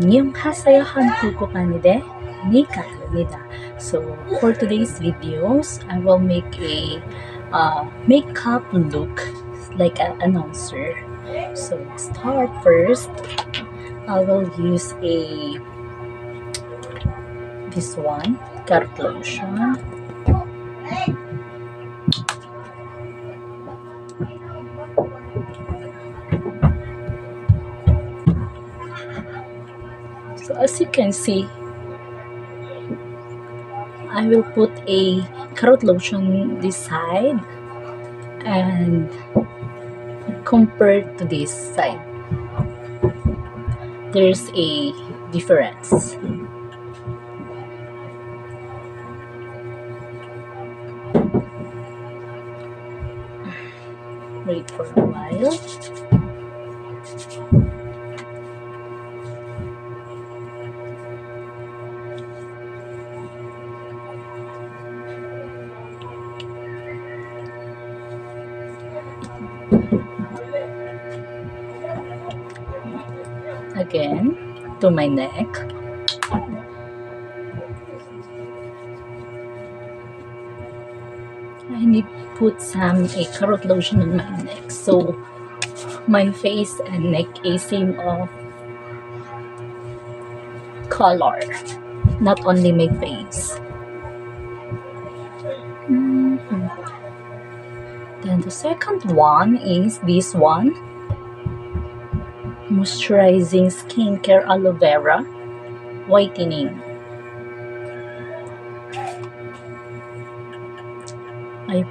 안녕하세요 한국어 반이대 니카입니다. So for today's videos, I will make a makeup look like an announcer. So start first. I will use this one, carrot lotion. So as you can see, I will put a carrot lotion this side and compared to this side, there's a difference. Wait for a while. Again to my neck. I need to put some carrot lotion on my neck so my face and neck is same of color, not only my face. Then the second one is this one, moisturizing skincare aloe vera whitening. I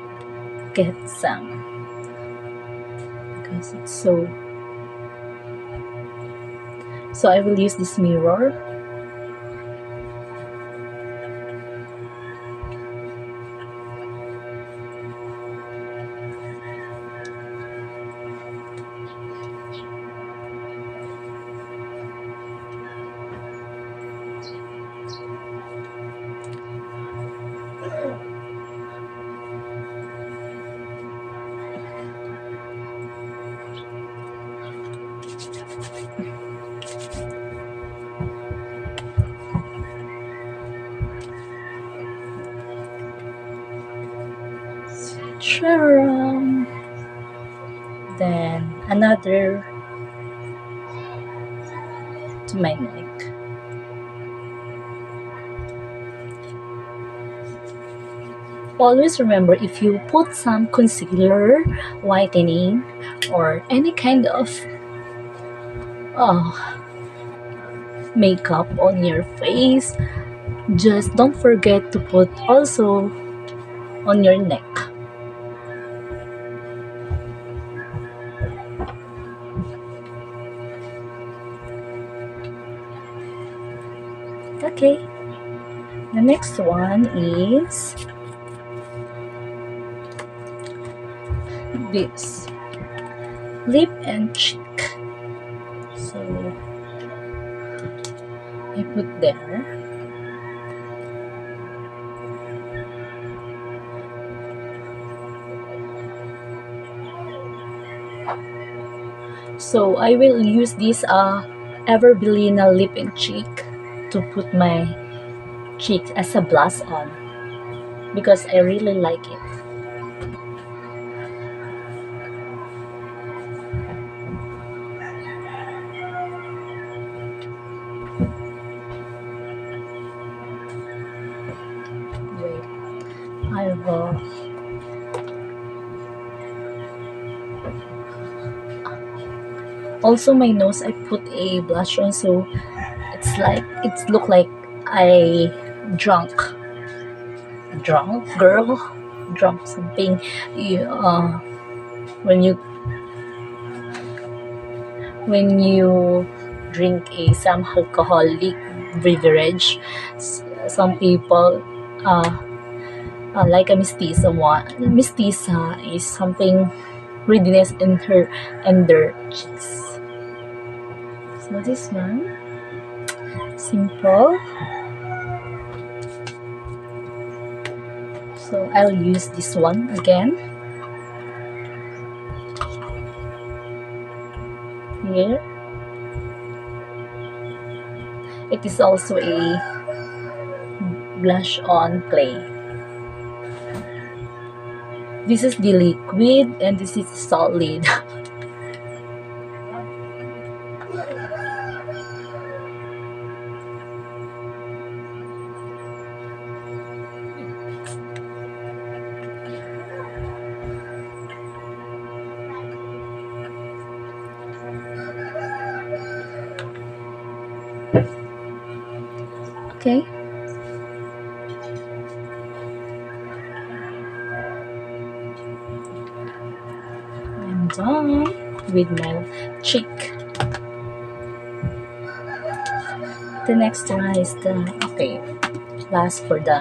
get some because it's so I will use this mirror. Serum. Then another to my neck. Always remember, if you put some concealer, whitening, or any kind of makeup on your face, just don't forget to put also on your neck. Okay, the next one is this lip and cheek. So I put there. So I will use this Everbelina lip and cheek to put my cheeks as a blush on because I really like it. Wait, I will also my nose. I put a blush on, so it's look like I drunk girl, drunk something. When you drink some alcoholic beverage, some people like a mestiza one. Mestiza is something readiness in their cheeks. So this one, simple. So I'll use this one again. Here. It is also a blush on clay. This is the liquid and this is solid. Okay. I'm done with my cheek. The next one is the, okay, last for the,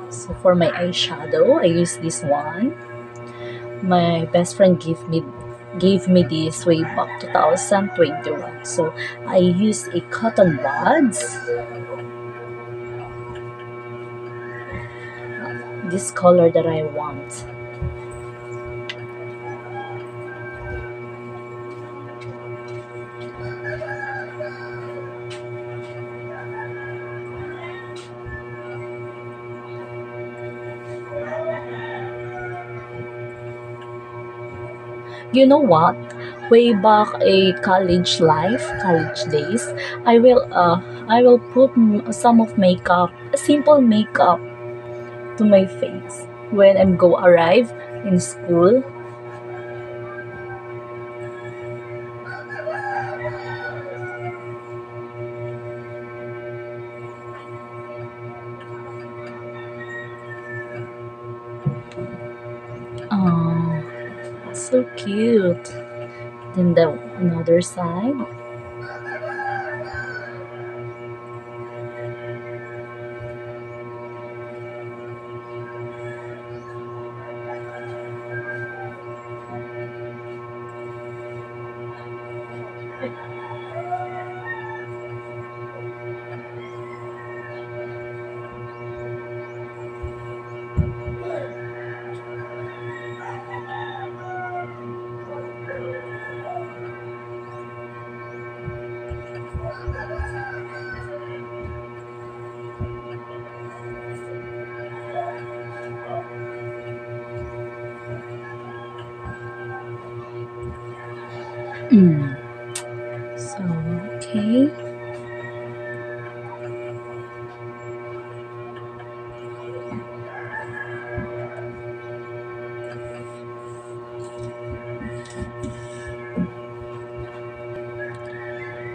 so for my eyeshadow, I use this one. My best friend gave me this way back 2021. So I use a cotton buds. This color that I want. You know what? Way back a college days, I will put some of makeup, simple makeup, to my face when I'm go arrive in school. Oh, so cute. Then the another side. Mm. So okay.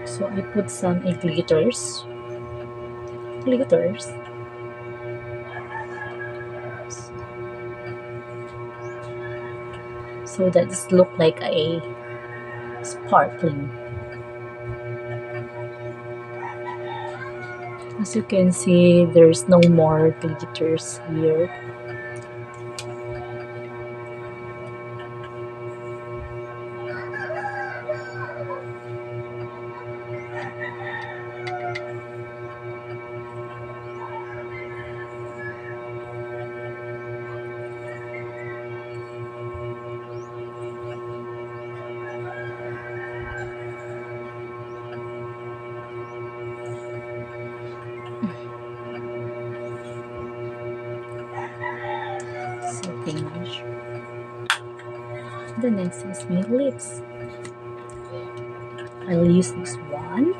So I put some glitters. So that it look like a sparkling. As you can see, there's no more glitters here. So finish. The next is my lips. I'll use this one.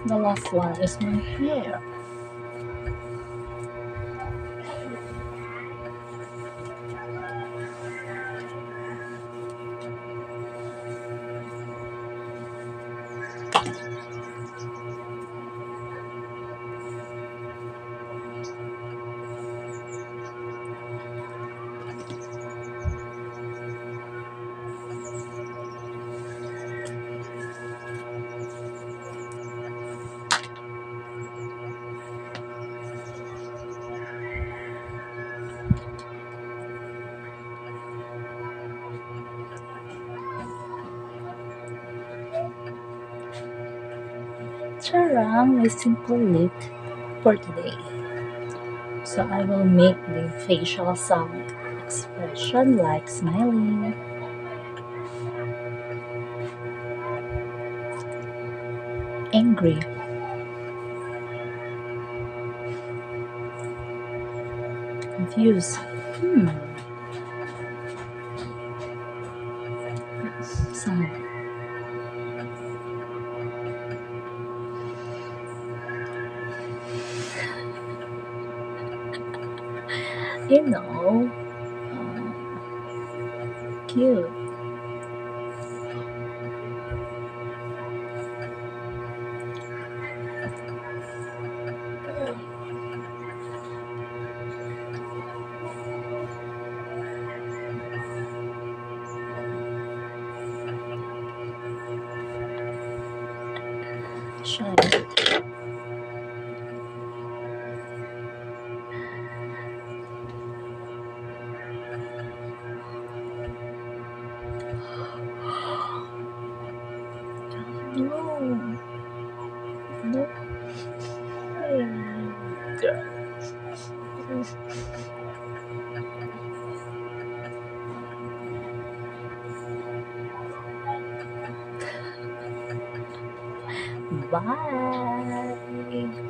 The last one is my hair. charang, my simple look for today. So I will make the facial some expression like smiling, angry, confused, sad, you know, cute. Shy. No, no. Bye.